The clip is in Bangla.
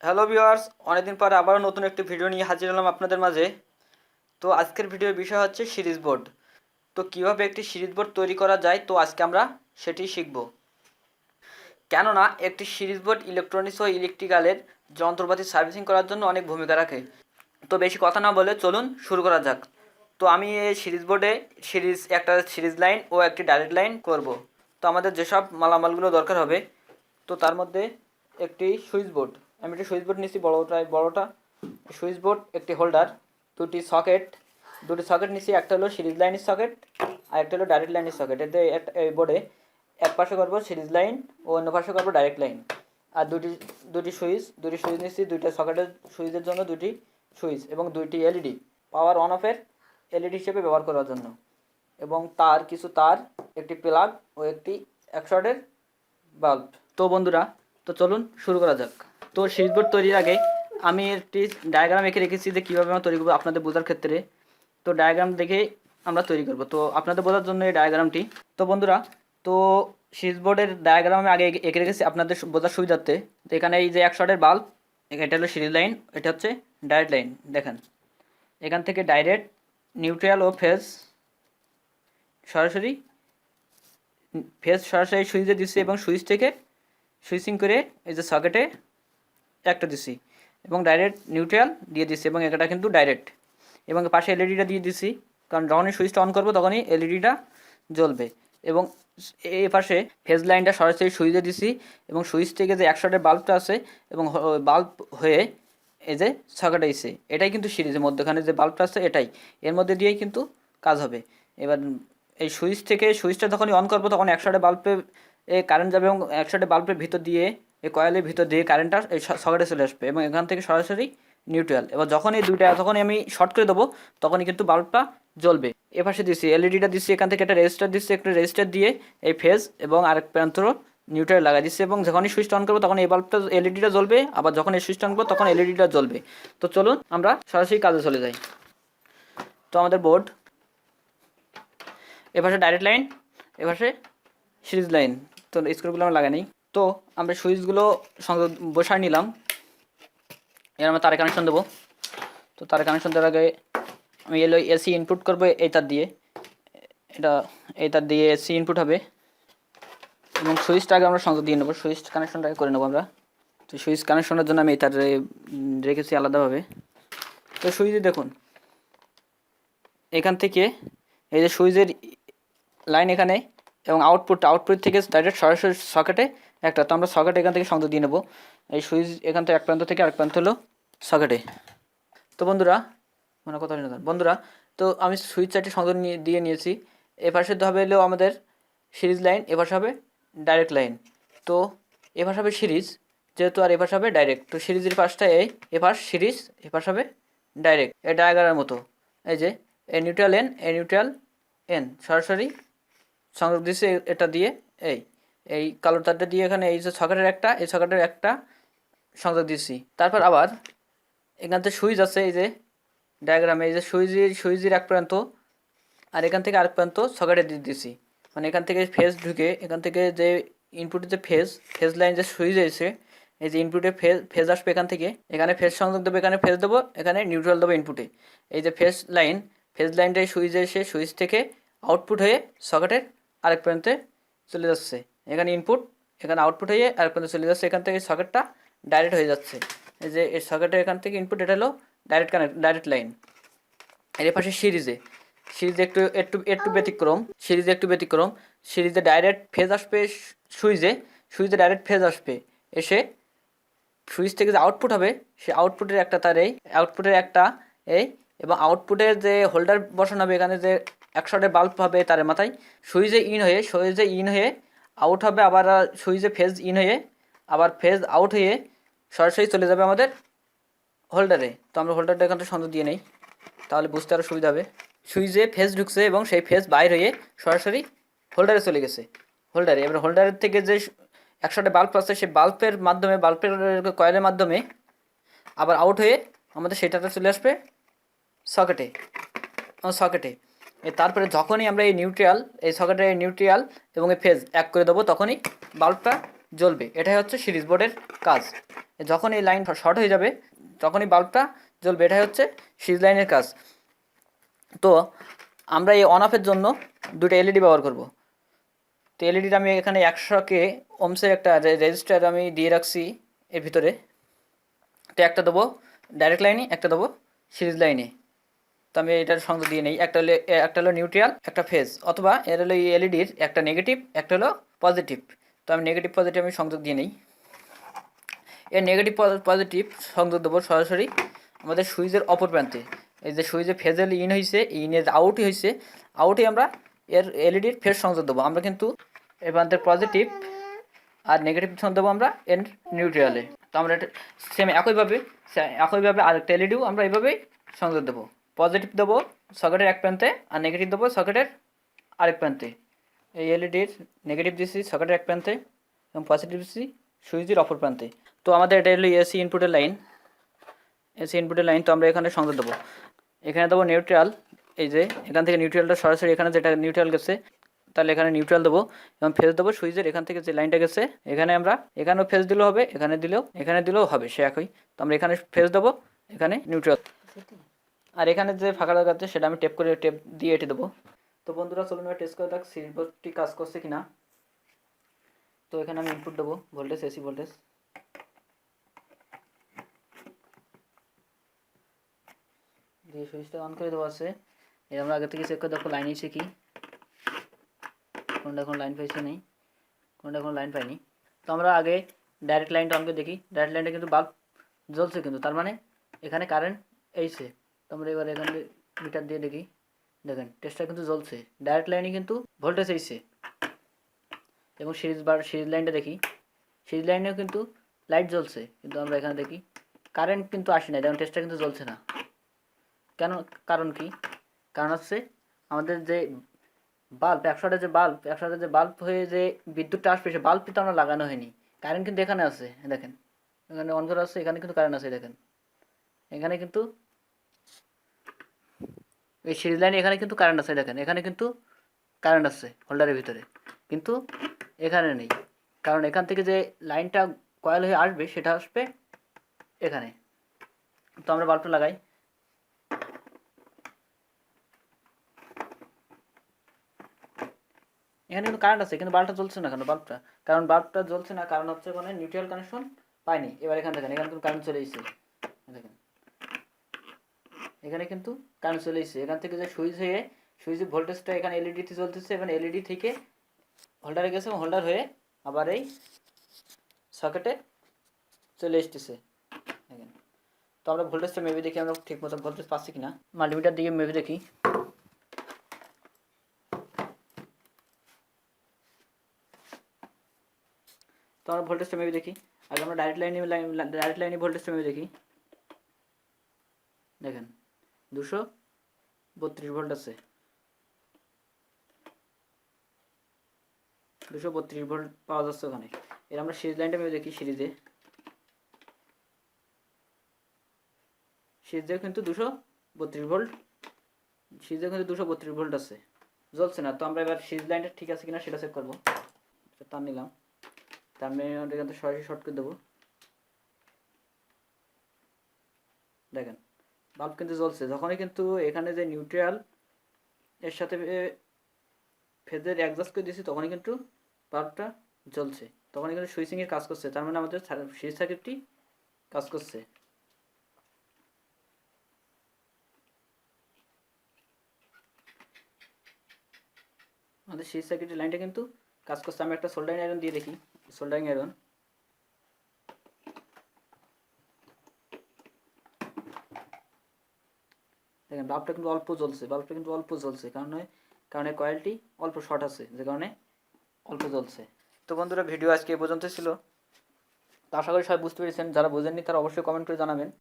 হ্যালো ভিউয়ার্স, অনেকদিন পরে আবারও নতুন একটি ভিডিও নিয়ে হাজির হলাম আপনাদের মাঝে। তো আজকের ভিডিওর বিষয় হচ্ছে সিরিজ বোর্ড। তো কিভাবে একটি সিরিজ বোর্ড তৈরি করা যায়, তো আজকে আমরা সেটি শিখব। কেননা একটি সিরিজ বোর্ড ইলেকট্রনিক্স ও ইলেকট্রিক্যালের যন্ত্রপাতি সার্ভিসিং করার জন্য অনেক ভূমিকা রাখে। তো বেশি কথা না বলে চলুন শুরু করা যাক। তো আমি এই সিরিজ বোর্ডে একটা সিরিজ লাইন ও একটি ডাইরেক্ট লাইন করব। তো আমাদের যেসব মালামালগুলো দরকার হবে, তো তার মধ্যে একটি সুইচ বোর্ড, আমি একটি সুইচ বোর্ড নিচ্ছি বড়টা সুইচ বোর্ড, একটি হোল্ডার, দুটি সকেট নিচ্ছি। একটা হলো সিরিজ লাইনের সকেট আর একটা হলো ডাইরেক্ট লাইনের সকেট। এতে এই বোর্ডে এক পাশে করবো সিরিজ লাইন ও অন্য পাশে করবো ডাইরেক্ট লাইন। আর দুটি সুইচ নিচ্ছি, দুইটা সকেটের সুইচের জন্য দুটি সুইচ এবং দুইটি এলইডি পাওয়ার অন অফের এলইডি হিসেবে ব্যবহার করার জন্য, এবং কিছু তার, একটি প্লাগ ও একটি 100 ওয়াটের বাল্ব। তো বন্ধুরা, তো চলুন শুরু করা যাক। তো সুইচ বোর্ড তৈরির আগে আমি একটি ডায়াগ্রাম এঁকে রেখেছি যে কীভাবে আমরা তৈরি করবো আপনাদের বোঝার ক্ষেত্রে। তো ডায়াগ্রাম দেখে আমরা তৈরি করব, তো আপনাদের বোঝার জন্য এই ডায়াগ্রামটি। তো বন্ধুরা, তো সুইচ বোর্ডের ডায়াগ্রাম আমি আগে এঁকে রেখেছি আপনাদের বোঝার সুবিধার্থে। তো এখানে এই যে 100 ওয়াটের বাল্ব, এটা হলো সিরিজ লাইন, এটা হচ্ছে ডাইরেক্ট লাইন। দেখেন এখান থেকে ডাইরেক্ট, নিউট্রাল ও সরাসরি ফেজ সরাসরি সুইচে দিচ্ছি এবং সুইচ থেকে সুইচিং করে এই যে সকেটে একটা দিছি এবং ডাইরেক্ট নিউট্রাল দিয়ে দিচ্ছি, এবং এটা কিন্তু ডাইরেক্ট। এবং পাশে এলইডিটা দিয়ে দিচ্ছি, কারণ যখনই সুইচটা অন করবো তখনই এলইডিটা জ্বলবে। এবং এই পাশে ফেজ লাইনটা সরাসরি সুইচে দিছি এবং সুইচ থেকে যে 100 ওয়াটের বাল্বটা আছে এবং বাল্ব হয়ে এই যে সকেটে এসে, এটাই কিন্তু সিরিজের মধ্যখানে যে বাল্বটা আছে এটাই, এর মধ্যে দিয়েই কিন্তু কাজ হবে। এবার এই সুইচটা যখনই অন করবো তখন 100 ওয়াটের বাল্বে কারেন্ট যাবে এবং 100 ওয়াটের বাল্বের ভিতর দিয়ে, এই কয়েলের ভিতর দিয়ে কারেন্টটা এই সকেটে চলে আসবে এবং এখান থেকে সরাসরি নিউট্রাল। এবার যখনই আমি শর্ট করে দেবো তখনই কিন্তু বাল্বটা জ্বলবে। এপাশে দিচ্ছি এলইডিটা দিচ্ছি, এখান থেকে একটা রেজিস্টার দিয়ে এই ফেজ এবং আরেক প্রান্ত নিউট্রাল লাগাই দিচ্ছি, এবং যখনই সুইচটা অন করবো তখন এই বাল্বটা এলইডিটা জ্বলবে, আবার যখন এই সুইচটা অন করবো তখন এলইডিটা জ্বলবে। তো চলুন আমরা সরাসরি কাজে চলে যাই। তো আমাদের বোর্ড, এপাশে ডাইরেক্ট লাইন, এপাশে সিরিজ লাইন। তো স্ক্রুগুলো আমরা লাগাই নিই। তো আমরা সুইচগুলো সংযোগ বসায় নিলাম। এর আমরা তারে কানেকশন দেবো। তো তারে কানেকশন দেওয়ার আগে আমি এসি ইনপুট করবো এই তার দিয়ে, এই তার দিয়ে এসি ইনপুট হবে, এবং সুইচটা আগে আমরা সংযোগ দিয়ে নেবো, সুইচ কানেকশনটাকে করে নেবো আমরা। তো সুইচ কানেকশনের জন্য আমি এই তার রেখেছি আলাদাভাবে। তো সুইচে দেখুন এখান থেকে এই যে সুইচের লাইন এখানে, এবং আউটপুট থেকে ডাইরেক্ট সরাসরি সকেটে একটা। তো আমরা সকেট এখান থেকে সংযোগ দিয়ে নেবো। এই সুইচ এখান থেকে এক প্রান্ত থেকে আরেক প্রান্ত হলো সকেটে। তো বন্ধুরা, বন্ধুরা, তো আমি সুইচ চারটি সংযোগ দিয়ে নিয়েছি। এপাশে হবে হলো আমাদের সিরিজ লাইন, এপাশে হবে ডাইরেক্ট লাইন। তো এপাশ হবে সিরিজ যেহেতু, আর এপাশ হবে ডাইরেক্ট। তো সিরিজের পাশটা এপাশ সিরিজ, এপাশ হবে ডাইরেক্ট, এই ডায়াগ্রামের মতো। এই যে এ নিউট্রাল এন সরাসরি সংযোগ দিচ্ছে এটা দিয়ে, এই কালো তারটা দিয়ে এখানে এই যে সকেটের একটা সংযোগ দিচ্ছি। তারপর আবার এখান থেকে সুইচ আছে, এই যে ডায়াগ্রামে এই যে সুইচের এক প্রান্ত আর এখান থেকে আরেক প্রান্ত সকেটে দিয়ে দিচ্ছি। মানে এখান থেকে ফেজ ঢুকে, এখান থেকে যে ইনপুটের যে ফেজ লাইন যে সুইচ এসে, এই যে ইনপুটে ফেজ আসবে এখান থেকে, এখানে ফেজ সংযোগ দেবো, এখানে ফেজ দেবো, এখানে নিউট্রাল দেবো ইনপুটে। এই যে ফেজ লাইনটাই সুইচে এসে সুইচ থেকে আউটপুট হয়ে সকেটের আরেক প্রান্তে চলে যাচ্ছে। এখানে ইনপুট, এখানে আউটপুট হয়ে আরেক প্রান্তে চলে যাচ্ছে। এখান থেকে সকেটটা ডাইরেক্ট হয়ে যাচ্ছে। এই যে এই সকেটের এখান থেকে ইনপুট, এটা হলো ডাইরেক্ট লাইন। এর পাশে সিরিজে একটু ব্যতিক্রম, সিরিজে ডাইরেক্ট ফেজ আসবে সুইচে ডাইরেক্ট ফেজ আসবে, এসে সুইচ থেকে যে আউটপুট হবে সে আউটপুটের একটা এবং আউটপুটের যে হোল্ডার বসানো হবে, এখানে যে 100 ওয়াটের বাল্ব হবে তারের মাথায়, সুইচে ইন হয়ে আউট হবে, আবার সুইচে ফেজ ইন হয়ে আবার ফেজ আউট হয়ে সরাসরি চলে যাবে আমাদের হোল্ডারে। তো আমরা হোল্ডারটা এখান থেকে সংযোগ দিয়ে নেই, তাহলে বুঝতে আরও সুবিধা হবে। সুইচে ফেজ ঢুকছে এবং সেই ফেজ বাইর হয়ে সরাসরি হোল্ডারে চলে গেছে। এবার হোল্ডারের থেকে যে 100 ওয়াটের বাল্ব আছে সেই বাল্বের কয়েলের মাধ্যমে আবার আউট হয়ে আমাদের সেটাতে চলে আসবে সকেটে। তারপরে যখনই আমরা এই সকেটের নিউট্রাল এবং এই ফেজ এক করে দেবো তখনই বাল্বটা জ্বলবে। এটাই হচ্ছে সিরিজ বোর্ডের কাজ। যখন এই লাইন শর্ট হয়ে যাবে তখনই বাল্বটা জ্বলবে, এটাই হচ্ছে সিরিজ লাইনের কাজ। তো আমরা এই অন অফের জন্য দুটো এলইডি ব্যবহার করব। তো এলইডিটা আমি এখানে 100K ওমসের একটা রেজিস্টার আমি দিয়ে রাখছি এর ভিতরে। তো একটা দেবো ডাইরেক্ট লাইনে, একটা দেবো সিরিজ লাইনে। তো আমি এটার সংযোগ দিয়ে নেই। একটা হলো নিউট্রাল, একটা ফেজ, অথবা এর হলো এই এলইডির একটা নেগেটিভ, একটা হলো পজিটিভ। তো আমি নেগেটিভ পজিটিভ আমি সংযোগ দিয়ে নেই। এর নেগেটিভ পজিটিভ সংযোগ দেবো সরাসরি আমাদের সুইচের অপর প্রান্তে। এই যে সুইচে ফেজের ইন হয়েছে, ইনের আউটই হয়েছে, আউটে আমরা এর এলইডির ফেজ সংযোগ দেবো। আমরা কিন্তু এই প্রান্তের পজিটিভ আর নেগেটিভ সংযোগ দেবো আমরা এর নিউট্রালে। তো আমরা এটা সেম একইভাবে আরেকটা এলইডিও আমরা এইভাবেই সংযোগ দেবো। পজিটিভ দেবো সকেটের এক প্রান্তে আর নেগেটিভ দেবো সকেটের আরেক প্রান্তে। এই এলইডির নেগেটিভ দিচ্ছি সকেটের এক প্রান্তে এবং পজিটিভ দিচ্ছি সুইচের অপর প্রান্তে। তো আমাদের এটা হলো এসি ইনপুটের লাইন, এসি ইনপুটের লাইন। তো আমরা এখানে সংযোগ দেবো, এখানে দেবো নিউট্রাল। এই যে এখান থেকে নিউট্রালটা সরাসরি এখানে যেটা নিউট্রাল গেছে, তাহলে এখানে নিউট্রাল দেবো এবং ফেজ দেবো সুইচের এখান থেকে যে লাইনটা গেছে এখানে আমরা এখানেও ফেজ দিলেও হবে, এখানে দিলেও হবে, সে একই। তো আমরা এখানে ফেজ দেবো, এখানে নিউট্রাল। আর এখানে যে ফাঁকা জায়গা আছে সেটা আমি টেপ দিয়ে এঁটে দেবো। তো বন্ধুরা চলুন এবার টেস্ট করে দেখ সিরিজ বোর্ডটি কাজ করছে কিনা। তো এখানে আমি ইনপুট দেবো ভোল্টেজ, এসি ভোল্টেজ। দিয়ে সুইচটা অন করে দেওয়া আছে। এই আমরা আগে থেকে চেক করে দেখো লাইন এসে কি, কোনটা এখন লাইন পাইছে নেই, কোনটা এখন লাইন পাইনি। তো আমরা আগে ডাইরেক্ট লাইনটা অন করে দেখি, ডাইরেক্ট লাইনটা কিন্তু বাল্ব জ্বলছে কিন্তু, তার মানে এখানে কারেন্ট এইছে। তো আমরা এবার এখানে মিটার দিয়ে দেখি, দেখেন টেস্টটা কিন্তু জ্বলছে, ডাইরেক্ট লাইনে কিন্তু ভোল্টেজ এইছে। এবং সিরিজ লাইনটা দেখি, সিরিজ লাইনেও কিন্তু লাইট জ্বলছে, কিন্তু আমরা এখানে দেখি কারেন্ট কিন্তু আসে না, দেখুন টেস্টটা কিন্তু জ্বলছে না। কারণ কি? কারণ হচ্ছে আমাদের যে একশোটা যে বাল্ব হয়ে যে বিদ্যুৎটা আসবে সে বাল্ব কিন্তু আমরা লাগানো হয়নি, কারেন্ট কিন্তু এখানে আছে, দেখেন এখানে অন করা আছে, এখানে কিন্তু কারেন্ট আছে, দেখেন এখানে কিন্তু এই সিরিজ লাইনে এখানে কিন্তু কারেন্ট আছে, দেখেন এখানে কিন্তু কারেন্ট আছে হোল্ডারের ভিতরে, কিন্তু এখানে নেই। কারণ এখান থেকে যে লাইনটা কয়েল হয়ে আসবে সেটা আসবে এখানে। তো আমরা বাল্বটা লাগাই, এখানে কিন্তু কারেন্ট আছে কিন্তু বাল্বটা জ্বলছে না কেন? বাল্বটা জ্বলছে না কারণ হচ্ছে ওখানে নিউট্রাল কানেকশন পাইনি। এবার এখানে দেখেন এখানে কিন্তু কারেন্ট চলে এসেছে, দেখেন এখানে কিন্তু কারেন্ট চলে এসেছে। এখান থেকে যে সুইচের ভোল্টেজটা এখানে এলইডিতে জ্বলতেছে এবং এলইডি থেকে হোল্ডারে গেছে এবং হোল্ডার হয়ে আবার এই সকেটে চলে এসতেছে, দেখেন। তো আমরা ভোল্টেজটা মেপে দেখি আমরা ঠিক মতো ভোল্টেজ পাচ্ছি কিনা, মাল্টিমিটার দিয়ে মেপে দেখি। তো আমরা ভোল্টেজটা মেপে দেখি, আগে আমরা ডাইরেক্ট লাইনে ভোল্টেজটা মেপে দেখি, দেখেন 232 ভোল্ট আছে, 232 ভোল্ট পাওয়া যাচ্ছে ওখানে। এর আমরা সিরিজ লাইনটা মেপে দেখি, সিরিজে কিন্তু 232 ভোল্ট, সিরিজে কিন্তু 232 ভোল্ট আছে, জ্বলছে না। তো আমরা এবার সিরিজ লাইনটা ঠিক আছে কিনা সেটা চেক করবো। তার নিলাম, তার এখান থেকে সরাসরি শর্ট করে দেবো, দেখেন বাল্ব কিন্তু জ্বলছে। যখনই কিন্তু এখানে যে নিউট্রাল এর সাথে ফেজের অ্যাডজাস্ট করে দিয়েছি তখনই কিন্তু বাল্বটা জ্বলছে, তখনই কিন্তু সুইচিংয়ের কাজ করছে, তার মানে আমাদের সিরিজ সার্কিটটি কাজ করছে। আমাদের সিরিজ সার্কিটের লাইনটা কিন্তু কাজ করছে। আমি একটা সোল্ডারিং আয়রন দিয়ে দেখি, সোল্ডারিং আয়রন, দেখেন বাল্বটা কিন্তু অল্প জ্বলছে, কারণ কয়েলটি অল্প শর্ট আছে, যে কারণে অল্প জ্বলছে। তো বন্ধুরা ভিডিও আজকে এ পর্যন্ত ছিল। তো আশা করি সবাই বুঝতে পেরেছেন, যারা বোঝেননি তারা অবশ্যই কমেন্ট করে জানাবেন।